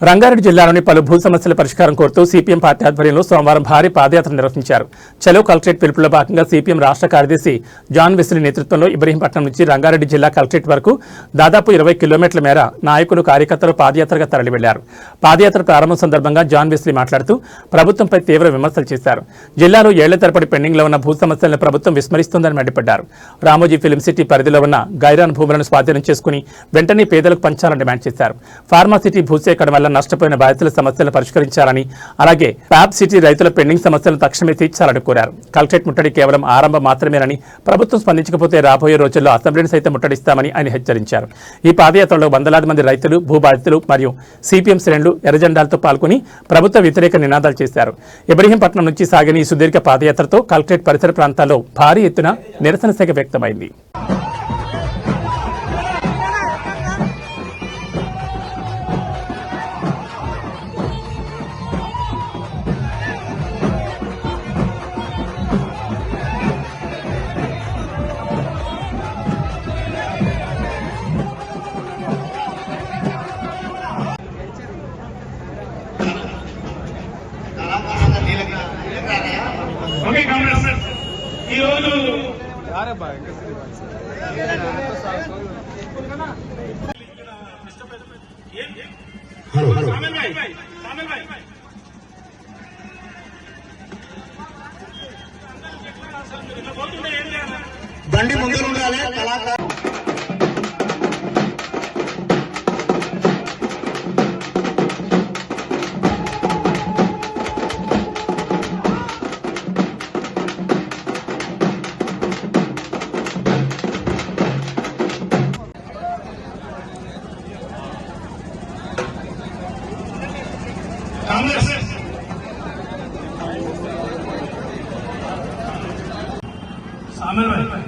రంగారెడ్డి జిల్లాలోని పలు భూ సమస్యల పరిష్కారం కోరుతూ సిపిఎం పార్టీ ఆధ్వర్యంలో సోమవారం భారీ పాదయాత్ర నిర్వహించారు. చలో కలెక్టరేట్ పిలుపులో భాగంగా సిపిఎం రాష్ట్ర కార్యదర్శి జాన్ వెస్లీ నేతృత్వంలో ఇబ్రహీంపట్నం నుంచి రంగారెడ్డి జిల్లా కలెక్టరేట్ వరకు దాదాపు 20 కిలోమీటర్ల మేర నాయకులు కార్యకర్తలు పాదయాత్రగా తరలి వెళ్లారు. పాదయాత్ర ప్రారంభం సందర్భంగా జాన్ వెస్లీ మాట్లాడుతూ ప్రభుత్వంపై తీవ్ర విమర్శలు చేశారు. జిల్లాలో ఏళ్ల తరబడి పెండింగ్ లో ఉన్న భూ సమస్యలను ప్రభుత్వం విస్మరిస్తోందని మండిపడ్డారు. రామోజీ ఫిల్మ్ సిటీ పరిధిలో ఉన్న గైరాన్ భూములను స్వాధీనం చేసుకుని వెంటనే పేదలకు పంచాలని డిమాండ్ చేశారు. ఫార్మాసిటీ భూసేకరణ వల్ల నష్టపోయిన బాధితుల సమస్యలను పరిష్కరించాలని, అలాగే ప్యాబ్ సిటీ రైతుల పెండింగ్ సమస్యలను తక్షణమే తీర్చాలని కోరారు. కలెక్టరేట్ ముట్టడి కేవలం ఆరంభం మాత్రమేనని, ప్రభుత్వం స్పందించకపోతే రాబోయే రోజుల్లో అసెంబ్లీని సైతం ముట్టడిస్తామని ఆయన హెచ్చరించారు. ఈ పాదయాత్రలో వందలాది మంది రైతులు, భూ బాధితులు మరియు సిపిఎం శ్రేణులు ఎర్రజెండాలతో పాల్గొని ప్రభుత్వ వ్యతిరేక నినాదాలు చేశారు. ఇబ్రహీంపట్నం నుంచి సాగిన ఈ సుదీర్ఘ పాదయాత్రతో కలెక్టరేట్ పరిసర ప్రాంతాల్లో భారీ ఎత్తున నిరసన శాఖ వ్యక్తమైంది. ఓకే కాంగ్రెస్ ఈ రోజు బండి ముందు ఉండాలి. కాంగ్రెస్ సామెల్ భాయ్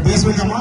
బేస్ పెట్టమ్మా.